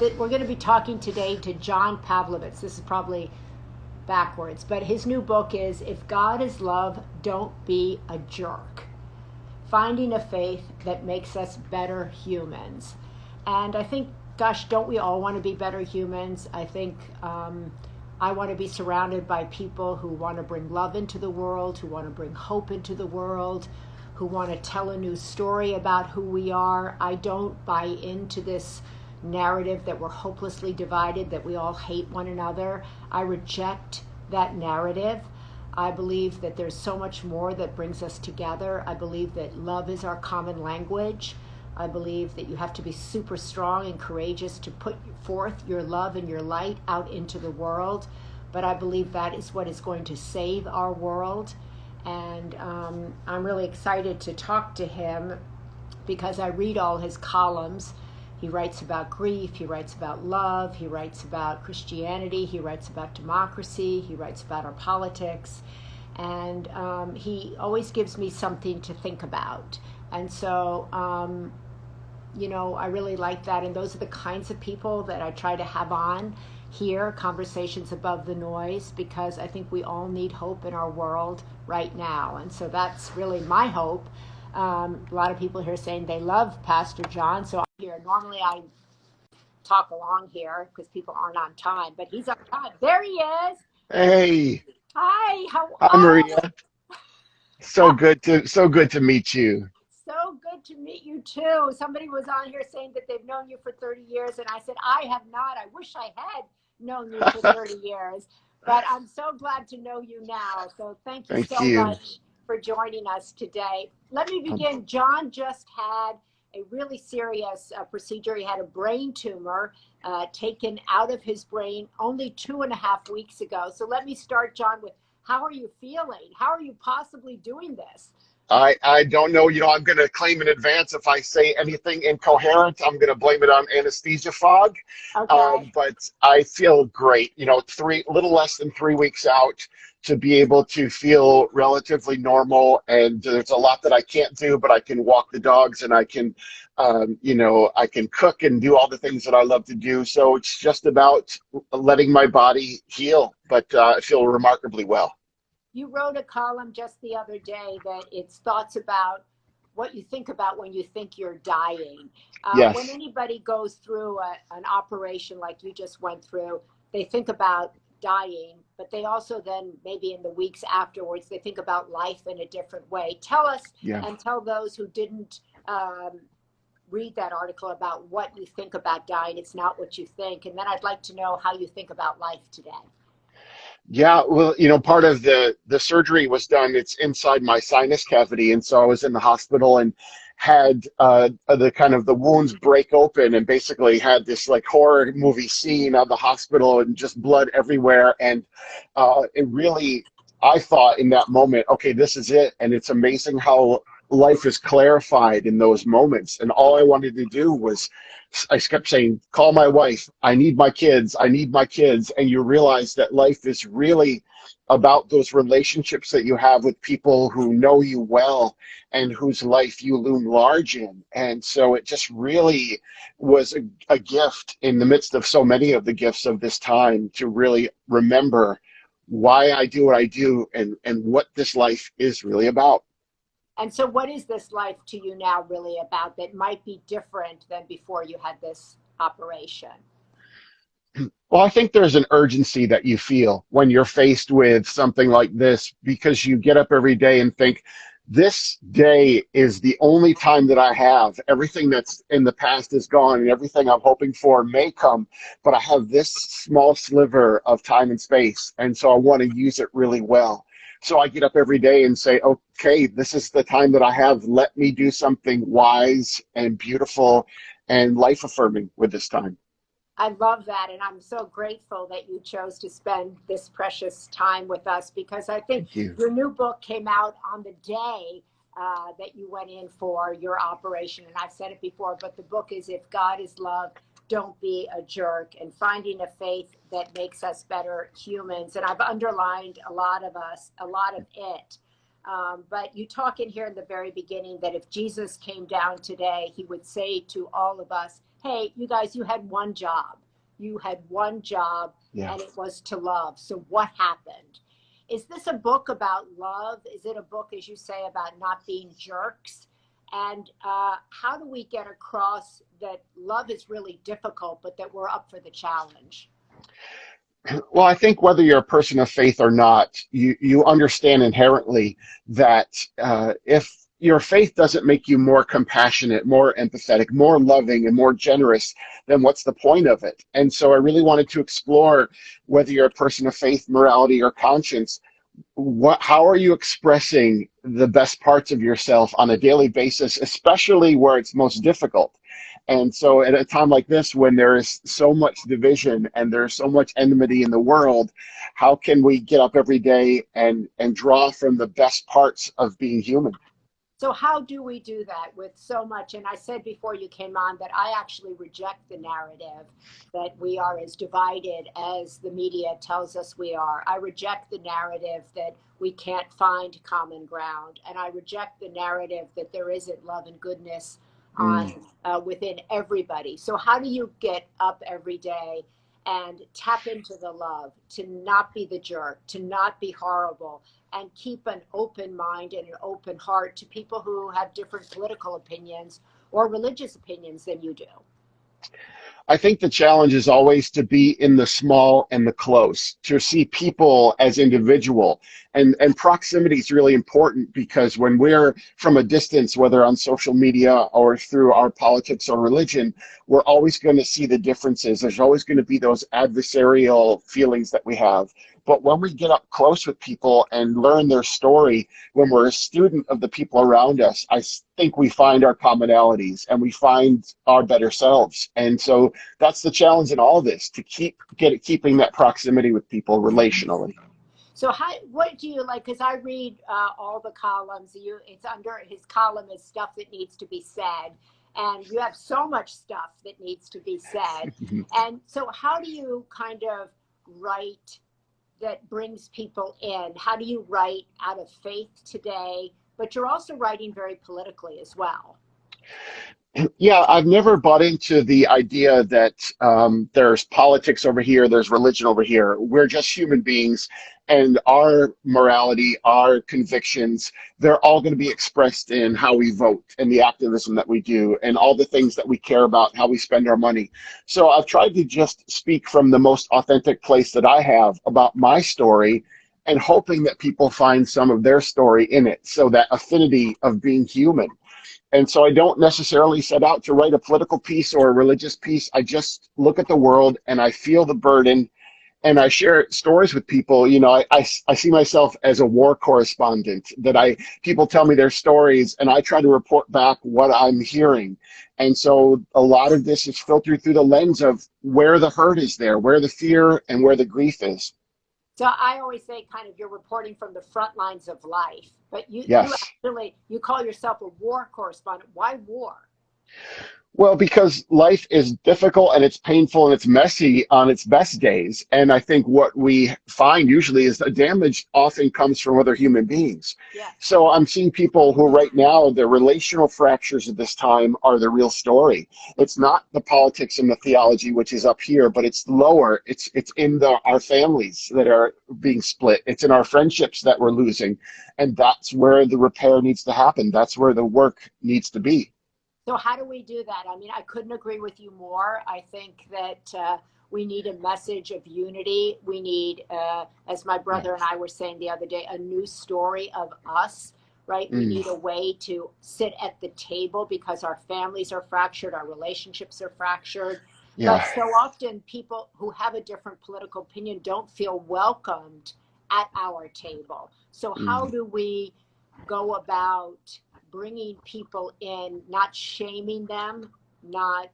we're going to be talking today to John Pavlovitz. This is probably backwards, but his new book is If God is Love, Don't Be a Jerk. Finding a faith that makes us better humans. And I think, gosh, don't we all want to be better humans? I think I want to be surrounded by people who want to bring love into the world, who want to bring hope into the world, who want to tell a new story about who we are. I don't buy into this narrative that we're hopelessly divided, that we all hate one another. I reject that narrative. I believe that there's so much more that brings us together. I believe that love is our common language. I believe that you have to be super strong and courageous to put forth your love and your light out into the world. But I believe that is what is going to save our world. And I'm really excited to talk to him because I read all his columns. He writes about grief, he writes about love, he writes about Christianity, he writes about democracy, he writes about our politics, and he always gives me something to think about. And so, I really like that, and those are the kinds of people that I try to have on here, Conversations Above the Noise, because I think we all need hope in our world right now. And so that's really my hope. A lot of people here saying they love Pastor John, so I'm here. Normally I talk along here because people aren't on time, but he's on time. There he is. Hey, Hi, how hi are you? Maria. So good to meet you. So good to meet you too. Somebody was on here saying that they've known you for 30 years, and I said, I have not. I wish I had known you for 30 years, but I'm so glad to know you now. So thank you Thank so you. much for joining us today. Let me Um, begin. John just had a really serious procedure. He had a brain tumor taken out of his brain only 2.5 weeks ago. So let me start, John, with how are you feeling? How are you possibly doing this? I don't know. I'm going to claim in advance if I say anything incoherent, I'm going to blame it on anesthesia fog. Okay. But I feel great. Little less than 3 weeks out to be able to feel relatively normal. And there's a lot that I can't do, but I can walk the dogs and I can cook and do all the things that I love to do. So it's just about letting my body heal. But I feel remarkably well. You wrote a column just the other day that it's thoughts about what you think about when you think you're dying. When Yes. anybody goes through an operation like you just went through, they think about dying, but they also then maybe in the weeks afterwards, they think about life in a different way. Tell us Yeah. and tell those who didn't read that article about what you think about dying. It's not what you think. And then I'd like to know how you think about life today. Yeah, well, part of the surgery was done. It's inside my sinus cavity, and so I was in the hospital and had the wounds break open, and basically had this like horror movie scene of the hospital and just blood everywhere. And it really, I thought in that moment, okay, this is it. And it's amazing how life is clarified in those moments. And all I wanted to do was, I kept saying, call my wife. I need my kids. I need my kids. And you realize that life is really about those relationships that you have with people who know you well and whose life you loom large in. And so it just really was a gift in the midst of so many of the gifts of this time to really remember why I do what I do and what this life is really about. And so, what is this life to you now really about that might be different than before you had this operation? Well, I think there's an urgency that you feel when you're faced with something like this because you get up every day and think, this day is the only time that I have. Everything that's in the past is gone and everything I'm hoping for may come, but I have this small sliver of time and space. And so I want to use it really well. So I get up every day and say, okay, this is the time that I have. Let me do something wise and beautiful and life affirming with this time. I love that. And I'm so grateful that you chose to spend this precious time with us because I think Thank you. your new book came out on the day that you went in for your operation. And I've said it before, but the book is If God is Love, Don't Be a Jerk, and finding a faith that makes us better humans. And I've underlined a lot of it. But you talk in here in the very beginning that if Jesus came down today, he would say to all of us, hey, you guys, you had one job. You had one job, Yeah. and it was to love. So what happened? Is this a book about love? Is it a book, as you say, about not being jerks? And how do we get across that love is really difficult, but that we're up for the challenge? Well, I think whether you're a person of faith or not, you understand inherently that if your faith doesn't make you more compassionate, more empathetic, more loving, and more generous, then what's the point of it? And so I really wanted to explore whether you're a person of faith, morality, or conscience. How are you expressing the best parts of yourself on a daily basis, especially where it's most difficult? And so at a time like this, when there is so much division and there's so much enmity in the world, how can we get up every day and draw from the best parts of being human? So how do we do that with so much? And I said before you came on that I actually reject the narrative that we are as divided as the media tells us we are. I reject the narrative that we can't find common ground, and I reject the narrative that there isn't love and goodness on Mm. within everybody. So how do you get up every day and tap into the love, to not be the jerk, to not be horrible, and keep an open mind and an open heart to people who have different political opinions or religious opinions than you do? I think the challenge is always to be in the small and the close, to see people as individual. And proximity is really important because when we're from a distance, whether on social media or through our politics or religion, we're always going to see the differences. There's always going to be those adversarial feelings that we have. But when we get up close with people and learn their story, when we're a student of the people around us, I think we find our commonalities and we find our better selves. And so that's the challenge in all this, to keeping that proximity with people relationally. So how, what do you like? Because I read all the columns. It's under his column is stuff that needs to be said, and you have so much stuff that needs to be said. And so, how do you kind of write that brings people in? How do you write out of faith today? But you're also writing very politically as well. Yeah, I've never bought into the idea that there's politics over here, there's religion over here. We're just human beings, and our morality, our convictions, they're all going to be expressed in how we vote and the activism that we do and all the things that we care about, how we spend our money. So I've tried to just speak from the most authentic place that I have about my story and hoping that people find some of their story in it. So that affinity of being human. And so I don't necessarily set out to write a political piece or a religious piece. I just look at the world and I feel the burden and I share stories with people. You know, I see myself as a war correspondent, that people tell me their stories and I try to report back what I'm hearing. And so a lot of this is filtered through the lens of where the hurt is there, where the fear and where the grief is. So I always say kind of you're reporting from the front lines of life, but you Yes. actually, you call yourself a war correspondent. Why war? Well, because life is difficult and it's painful and it's messy on its best days. And I think what we find usually is the damage often comes from other human beings. Yeah. So I'm seeing people who right now, the relational fractures of this time are the real story. It's not the politics and the theology, which is up here, but it's lower. It's in our families that are being split. It's in our friendships that we're losing. And that's where the repair needs to happen. That's where the work needs to be. So how do we do that? I mean, I couldn't agree with you more. I think that we need a message of unity. We need, as my brother and I were saying the other day, a new story of us, right? We Mm, need a way to sit at the table because our families are fractured, our relationships are fractured. But yeah. so often people who have a different political opinion don't feel welcomed at our table. So how Mm. do we go about bringing people in, not shaming them, not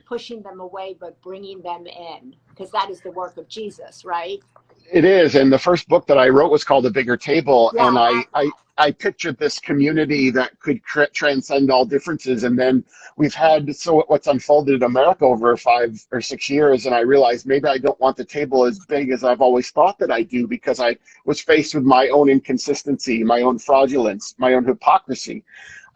pushing them away, but bringing them in, because that is the work of Jesus, right? It is, and the first book that I wrote was called A Bigger Table, Yeah, and I I love I, that. I pictured this community that could transcend all differences. And then we've had what's unfolded in America over 5 or 6 years, and I realized maybe I don't want the table as big as I've always thought that I do, because I was faced with my own inconsistency, my own fraudulence, my own hypocrisy.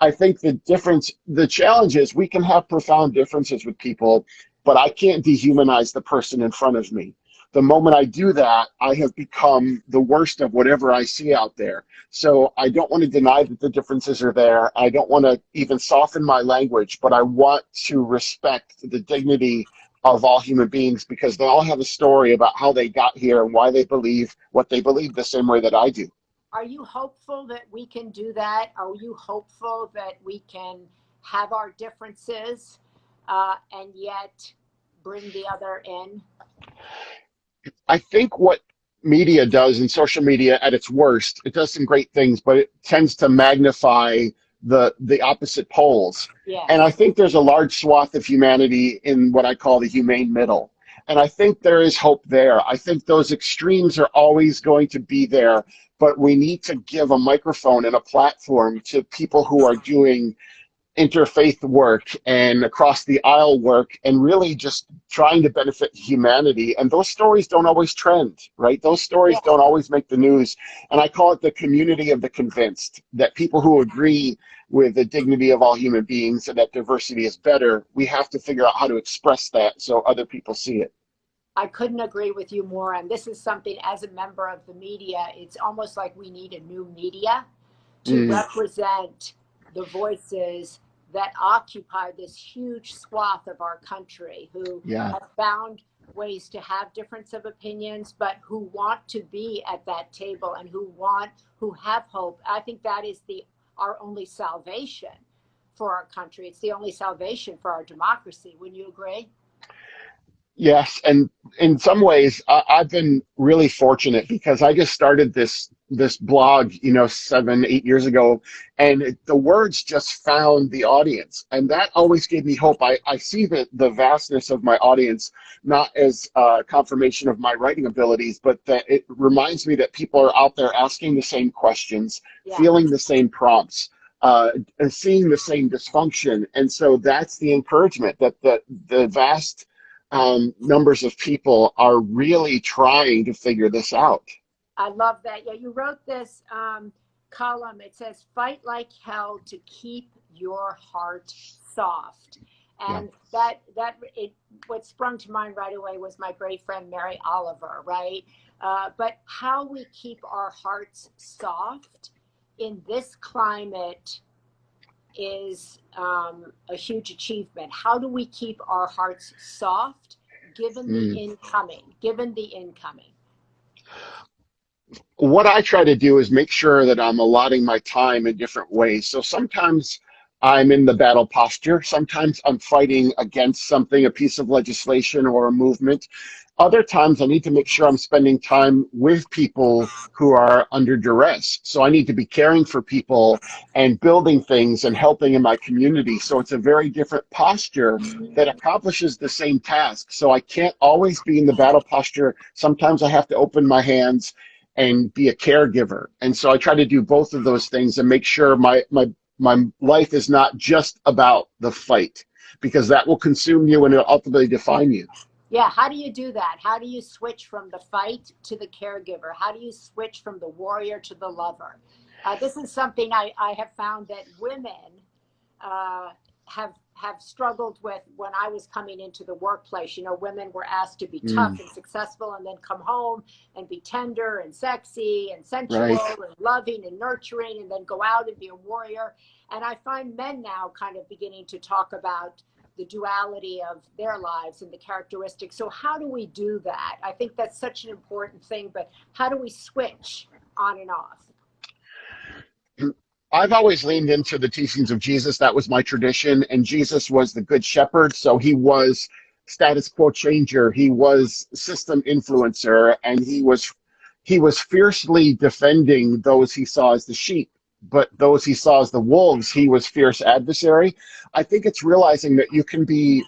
I think the challenge is we can have profound differences with people, but I can't dehumanize the person in front of me. The moment I do that, I have become the worst of whatever I see out there. So I don't want to deny that the differences are there. I don't want to even soften my language, but I want to respect the dignity of all human beings because they all have a story about how they got here and why they believe what they believe the same way that I do. Are you hopeful that we can do that? Are you hopeful that we can have our differences and yet bring the other in? I think what media does and social media at its worst, it does some great things, but it tends to magnify the opposite poles. And I Yes. think there's a large swath of humanity in what I call the humane middle. And I think there is hope there. I think those extremes are always going to be there, but we need to give a microphone and a platform to people who are doing interfaith work and across the aisle work and really just trying to benefit humanity. And those stories don't always trend, right? Those stories Yes. don't always make the news. And I call it the community of the convinced, that people who agree with the dignity of all human beings and that diversity is better, we have to figure out how to express that so other people see it. I couldn't agree with you more. And this is something, as a member of the media, it's almost like we need a new media to Mm, represent the voices that occupy this huge swath of our country who yeah. have found ways to have difference of opinions, but who want to be at that table and who have hope. I think that is our only salvation for our country. It's the only salvation for our democracy. Wouldn't you agree? Yes, and in some ways, I've been really fortunate because I just started this blog, 7, 8 years ago, and the words just found the audience, and that always gave me hope. I see the vastness of my audience not as confirmation of my writing abilities, but that it reminds me that people are out there asking the same questions, Yeah. feeling the same prompts. And seeing the same dysfunction, and so that's the encouragement that the vast numbers of people are really trying to figure this out. I love that. Yeah, you wrote this column. It says, "Fight like hell to keep your heart soft." Yeah. And what sprung to mind right away was my great friend Mary Oliver, right? But how we keep our hearts soft in this climate is a huge achievement. How do we keep our hearts soft given the Mm. incoming, given the incoming? What I try to do is make sure that I'm allotting my time in different ways. So sometimes I'm in the battle posture. Sometimes I'm fighting against something, a piece of legislation or a movement. Other times I need to make sure I'm spending time with people who are under duress. So I need to be caring for people and building things and helping in my community. So it's a very different posture that accomplishes the same task. So I can't always be in the battle posture. Sometimes I have to open my hands and be a caregiver. And so I try to do both of those things and make sure my life is not just about the fight, because that will consume you and it'll ultimately define you. Yeah, how do you do that? How do you switch from the fight to the caregiver? How do you switch from the warrior to the lover? This is something I have found that women uh, have struggled with when I was coming into the workplace. You know, women were asked to be tough Mm, and successful and then come home and be tender and sexy and sensual right. and loving and nurturing and then go out and be a warrior. And I find men now kind of beginning to talk about the duality of their lives and the characteristics. So how do we do that? I think that's such an important thing, but how do we switch on and off? I've always leaned into the teachings of Jesus. That was my tradition. And Jesus was the good shepherd. So he was status quo changer. He was system influencer, and he was fiercely defending those he saw as the sheep. But those he saw as the wolves, he was fierce adversary. I think it's realizing that you can be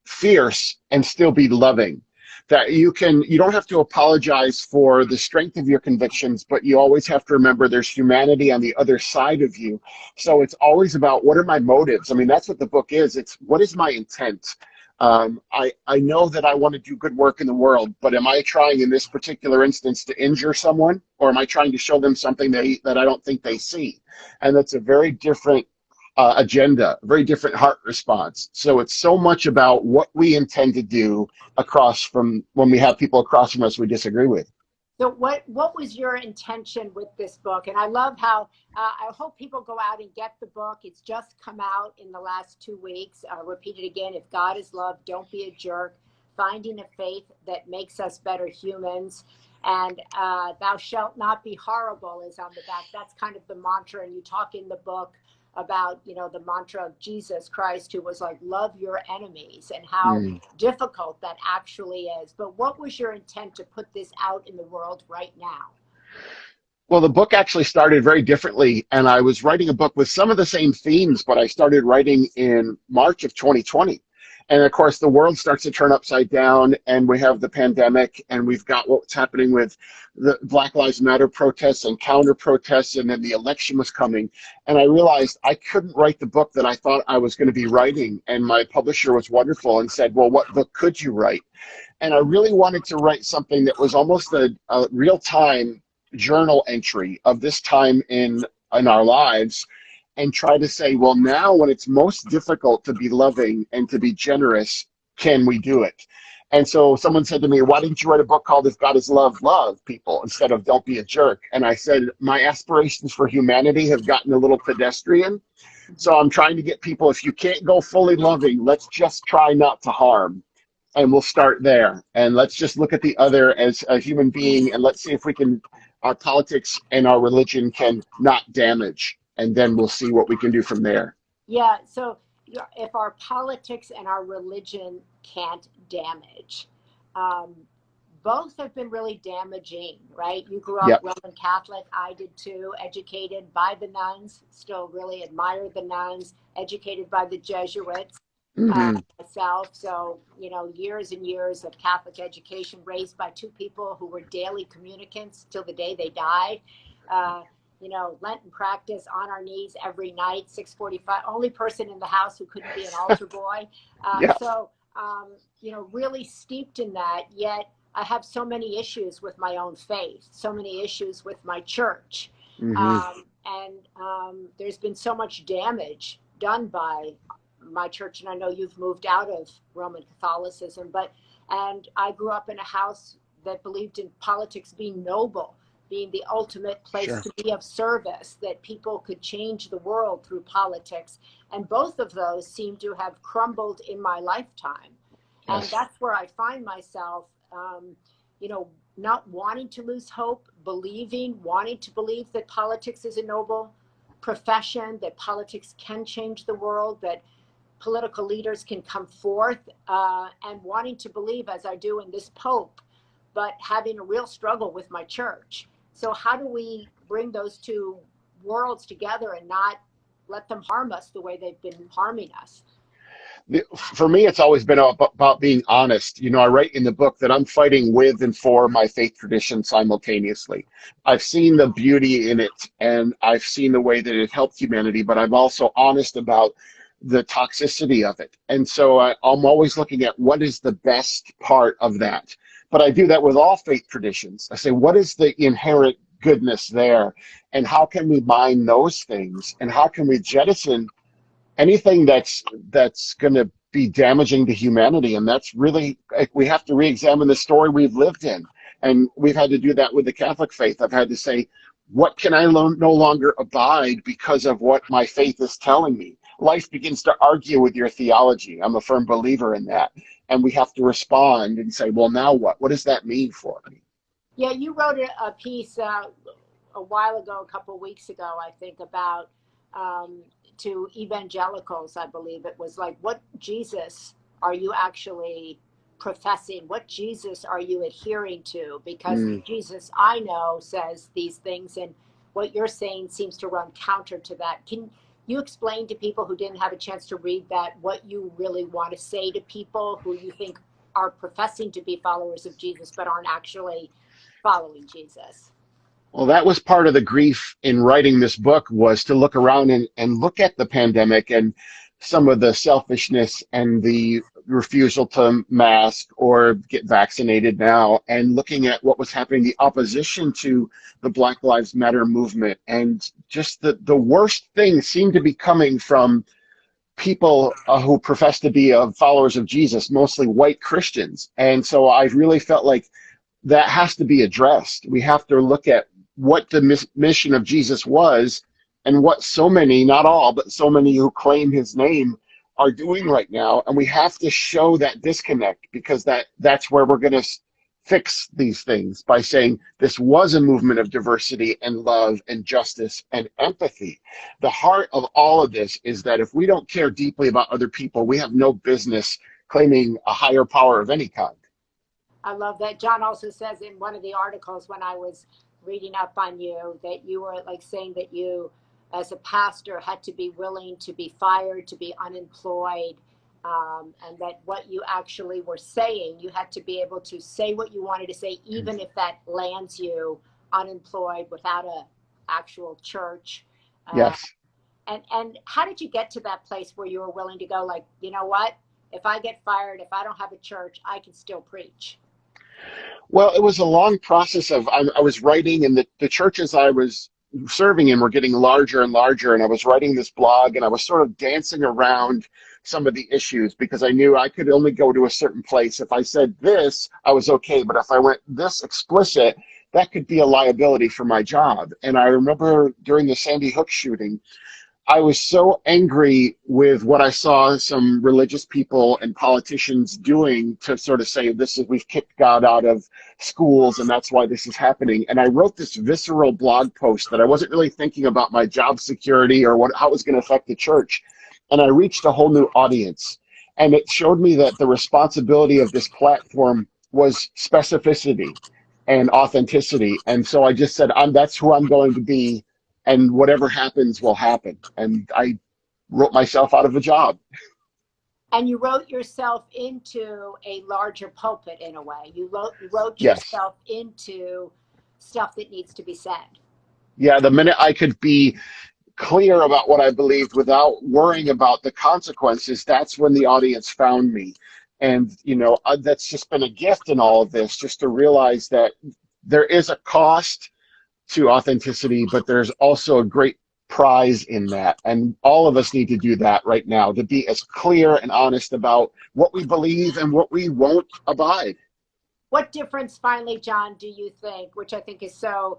fierce and still be loving. That you don't have to apologize for the strength of your convictions, but you always have to remember there's humanity on the other side of you. So it's always about, what are my motives? I mean, that's what the book is. It's, what is my intent? I know that I want to do good work in the world, but am I trying in this particular instance to injure someone, or am I trying to show them something that I don't think they see? And that's a very different agenda, a very different heart response. So it's so much about what we intend to do across from when we have people across from us we disagree with. So what was your intention with this book? And I love how I hope people go out and get the book. It's just come out in the last 2 weeks. I'll repeat it again. If God is love, don't be a jerk. Finding a faith that makes us better humans. And thou shalt not be horrible is on the back. That's kind of the mantra. And you talk in the book about, you know, the mantra of Jesus Christ, who was like, love your enemies, and how difficult that actually is. But what was your intent to put this out in the world right now? Well, the book actually started very differently, and I was writing a book with some of the same themes, but I started writing in March of 2020. And of course, the world starts to turn upside down, and we have the pandemic, and we've got what's happening with the Black Lives Matter protests and counter protests, and then the election was coming. And I realized I couldn't write the book that I thought I was going to be writing. And my publisher was wonderful and said, well, what book could you write? And I really wanted to write something that was almost a real-time journal entry of this time in our lives, and try to say, well, now when it's most difficult to be loving and to be generous, can we do it? And so someone said to me, why didn't you write a book called If God is Love, Love People, instead of Don't Be a Jerk? And I said, my aspirations for humanity have gotten a little pedestrian. So I'm trying to get people, if you can't go fully loving, let's just try not to harm. And we'll start there. And let's just look at the other as a human being, and let's see if we can, our politics and our religion can not damage. And then we'll see what we can do from there. Yeah, so if our politics and our religion can't damage, both have been really damaging, right? You grew up Roman Catholic, I did too, educated by the nuns, still really admire the nuns, educated by the Jesuits, myself. So, you know, years and years of Catholic education, raised by two people who were daily communicants till the day they died. You know, Lenten practice on our knees every night, 6:45, only person in the house who couldn't be an altar boy. So, you know, really steeped in that, yet I have so many issues with my own faith, so many issues with my church. There's been so much damage done by my church, and I know you've moved out of Roman Catholicism, and I grew up in a house that believed in politics being noble, being the ultimate place to be of service, that people could change the world through politics. And both of those seem to have crumbled in my lifetime. And that's where I find myself, you know, not wanting to lose hope, wanting to believe that politics is a noble profession, that politics can change the world, that political leaders can come forth, and wanting to believe, as I do in this Pope, but having a real struggle with my church. So how do we bring those two worlds together and not let them harm us the way they've been harming us? For me, it's always been about being honest. You know, I write in the book that I'm fighting with and for my faith tradition simultaneously. I've seen the beauty in it, and I've seen the way that it helped humanity, but I'm also honest about the toxicity of it. And so I'm always looking at what is the best part of that. But I do that with all faith traditions. I say, what is the inherent goodness there? And how can we mine those things? And how can we jettison anything that's going to be damaging to humanity? And that's really, we have to re-examine the story we've lived in. And we've had to do that with the Catholic faith. I've had to say, what can I no longer abide because of what my faith is telling me? Life begins to argue with your theology. I'm a firm believer in that. And we have to respond and say, well, now what? What does that mean for me? Yeah, you wrote a piece a while ago, a couple of weeks ago, I think, about to evangelicals, I believe it was, like, what Jesus are you actually professing? What Jesus are you adhering to? Because Jesus, I know, says these things, and what you're saying seems to run counter to that. Can you explain to people who didn't have a chance to read that what you really want to say to people who you think are professing to be followers of Jesus but aren't actually following Jesus? Well, that was part of the grief in writing this book, was to look around and look at the pandemic and some of the selfishness and the refusal to mask or get vaccinated now, and looking at what was happening, the opposition to the Black Lives Matter movement, and just the worst things seem to be coming from people who profess to be followers of Jesus, mostly white Christians. And so I really felt like that has to be addressed. We have to look at what the mission of Jesus was and what so many, not all, but so many who claim his name are doing right now. And we have to show that disconnect, because that's where we're going to fix these things, by saying this was a movement of diversity and love and justice and empathy. The heart of all of this is that if we don't care deeply about other people, we have no business claiming a higher power of any kind. I love that. John also says in one of the articles when I was reading up on you that you were like saying that you, as a pastor, had to be willing to be fired, to be unemployed, and that what you actually were saying, you had to be able to say what you wanted to say, even if that lands you unemployed without a actual church. Yes. And how did you get to that place where you were willing to go, like, you know what? If I get fired, if I don't have a church, I can still preach. Well, it was a long process of I was writing, and the churches I was serving in were getting larger and larger, and I was writing this blog, and I was sort of dancing around some of the issues because I knew I could only go to a certain place. If I said this, I was okay, but if I went this explicit, that could be a liability for my job. And I remember during the Sandy Hook shooting, I was so angry with what I saw some religious people and politicians doing to sort of say, we've kicked God out of schools and that's why this is happening. And I wrote this visceral blog post that I wasn't really thinking about my job security or how it was going to affect the church. And I reached a whole new audience. And it showed me that the responsibility of this platform was specificity and authenticity. And so I just said, that's who I'm going to be. And whatever happens will happen. And I wrote myself out of a job. And you wrote yourself into a larger pulpit in a way. You wrote Yes. yourself into stuff that needs to be said. Yeah, the minute I could be clear about what I believed without worrying about the consequences, that's when the audience found me. And, that's just been a gift in all of this, just to realize that there is a cost to authenticity, but there's also a great prize in that. And all of us need to do that right now, to be as clear and honest about what we believe and what we won't abide. What difference, finally, John, do you think, which I think is so,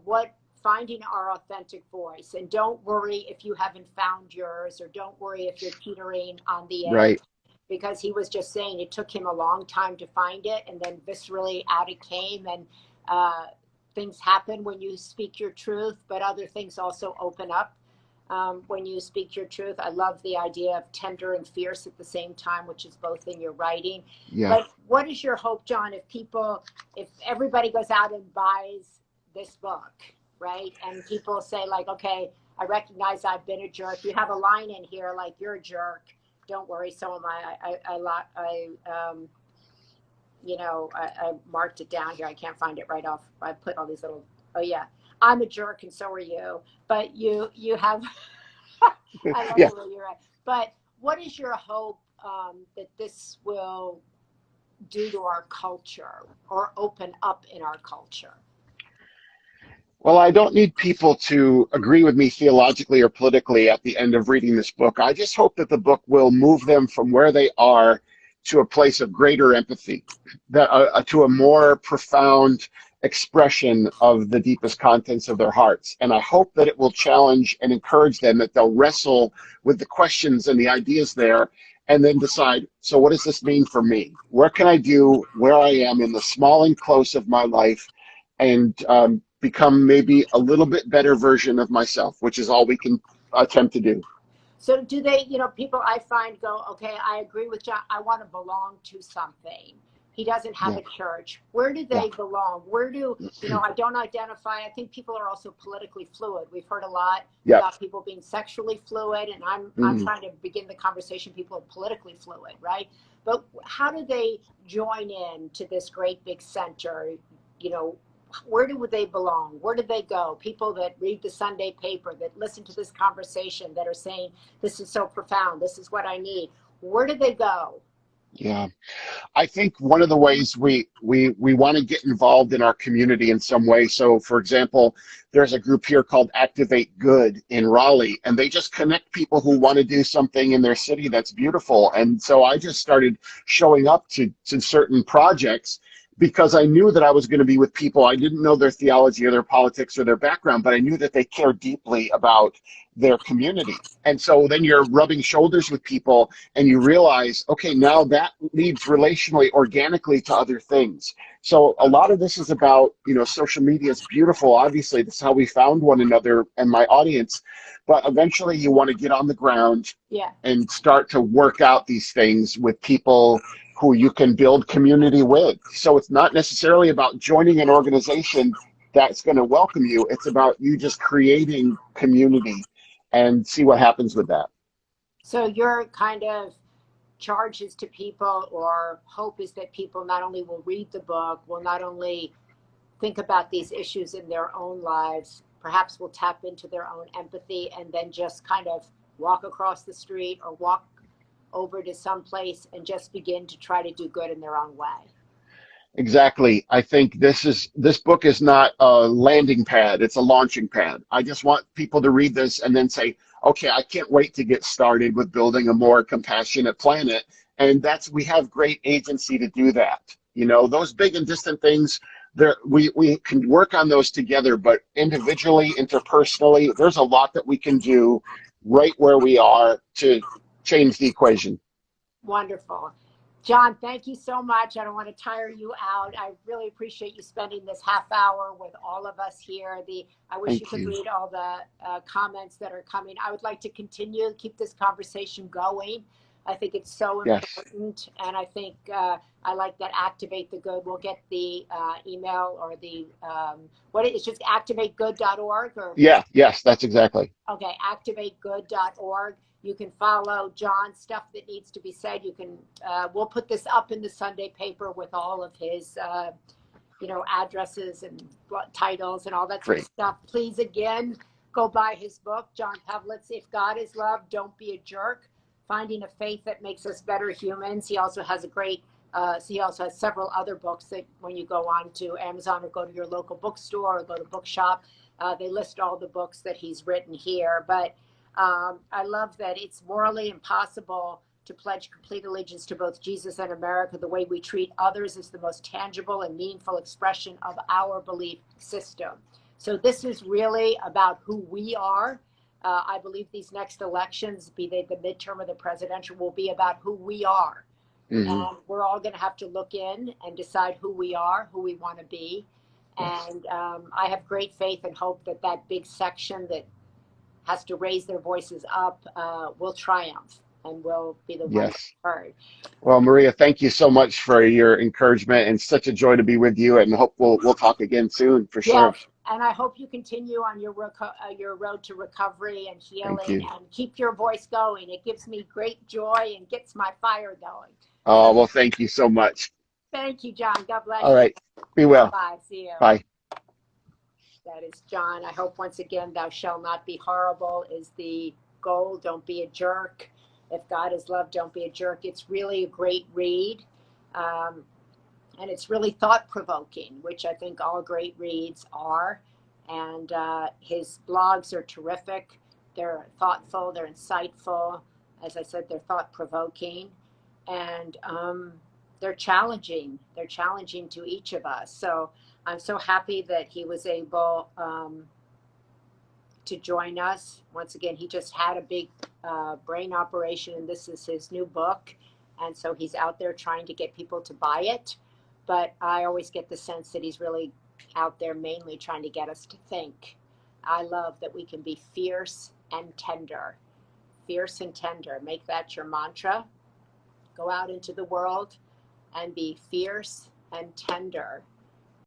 what finding our authentic voice, and don't worry if you haven't found yours, or don't worry if you're teetering on the edge. Right. Because he was just saying it took him a long time to find it, and then viscerally out it came. And things happen when you speak your truth, but other things also open up when you speak your truth. I love the idea of tender and fierce at the same time, which is both in your writing. Yeah. But what is your hope, John, if everybody goes out and buys this book, right? And people say, like, okay, I recognize I've been a jerk. You have a line in here like, you're a jerk. Don't worry, so am I. I marked it down here. I can't find it right off. I put all these little, oh yeah, I'm a jerk and so are you. But you have, I love Yeah. the way you're at. But what is your hope that this will do to our culture or open up in our culture? Well, I don't need people to agree with me theologically or politically at the end of reading this book. I just hope that the book will move them from where they are to a place of greater empathy, to a more profound expression of the deepest contents of their hearts. And I hope that it will challenge and encourage them, that they'll wrestle with the questions and the ideas there, and then decide, so what does this mean for me? What can I do where I am in the small and close of my life, and become maybe a little bit better version of myself, which is all we can attempt to do. So do they, people I find go, okay, I agree with John. I want to belong to something. He doesn't have a church. Where do they belong? I don't identify. I think people are also politically fluid. We've heard a lot about people being sexually fluid, and I'm trying to begin the conversation. People are politically fluid, right? But how do they join in to this great big center? Where do they belong? Where do they go? People that read the Sunday paper, that listen to this conversation, that are saying, this is so profound, this is what I need. Where do they go? Yeah. I think one of the ways we want to get involved in our community in some way. So, for example, there's a group here called Activate Good in Raleigh, and they just connect people who want to do something in their city that's beautiful. And so I just started showing up to certain projects because I knew that I was going to be with people. I didn't know their theology or their politics or their background, but I knew that they care deeply about their community. And so then you're rubbing shoulders with people and you realize, okay, now that leads relationally, organically to other things. So a lot of this is about, social media is beautiful. Obviously, this is how we found one another and my audience. But eventually you want to get on the ground Yeah. and start to work out these things with people who you can build community with. So it's not necessarily about joining an organization that's going to welcome you. It's about you just creating community and see what happens with that. So your kind of charges to people or hope is that people not only will read the book, will not only think about these issues in their own lives, perhaps will tap into their own empathy and then just kind of walk across the street or walk over to some place and just begin to try to do good in their own way. Exactly. I think this book is not a landing pad, it's a launching pad. I just want people to read this and then say, okay, I can't wait to get started with building a more compassionate planet. And we have great agency to do that. Those big and distant things, we can work on those together, but individually, interpersonally, there's a lot that we can do right where we are to change the equation. Wonderful. John, thank you so much. I don't want to tire you out. I really appreciate you spending this half hour with all of us here. I wish you Thank could you. read all the comments that are coming. I would like to continue, keep this conversation going. I think it's so Yes. important. And I think I like that Activate the Good. We'll get the email or it's just activategood.org or Yeah, yes, that's exactly. okay, activategood.org. You can follow John's stuff that needs to be said. You can, we'll put this up in the Sunday paper with all of his, addresses and titles and all that sort of Great. stuff. Please, again, go buy his book, John Pavlovitz, If God is Love, Don't Be a Jerk, Finding a Faith That Makes Us Better Humans. He also has he also has several other books that when you go on to Amazon or go to your local bookstore or go to bookshop, they list all the books that he's written here. But I love that it's morally impossible to pledge complete allegiance to both Jesus and America. The way we treat others is the most tangible and meaningful expression of our belief system. So this is really about who we are. I believe these next elections, be they the midterm or the presidential, will be about who we are. Hmm. And we're all going to have to look in and decide who we are, who we want to be. Yes. And I have great faith and hope that that big section that has to raise their voices up will triumph and will be the ones Yes. heard. Well, Maria, thank you so much for your encouragement and such a joy to be with you and hope we'll talk again soon for sure. Yes, and I hope you continue on your road to recovery and Thank healing you. and keep your voice going. It gives me great joy and gets my fire going. Oh, well, thank you so much. Thank you, John. God All bless you. right. Be well. Bye. See you. Bye. That is John. I hope once again, thou shalt not be horrible is the goal. Don't be a jerk. If God is love, don't be a jerk. It's really a great read. Um, and it's really thought provoking, which I think all great reads are. And his blogs are terrific. They're thoughtful, they're insightful. As I said, they're thought provoking. And they're challenging. They're challenging to each of us. So I'm so happy that he was able to join us. Once again, he just had a big brain operation, and this is his new book. And so he's out there trying to get people to buy it. But I always get the sense that he's really out there mainly trying to get us to think. I love that we can be fierce and tender. Fierce and tender. Make that your mantra. Go out into the world and be fierce and tender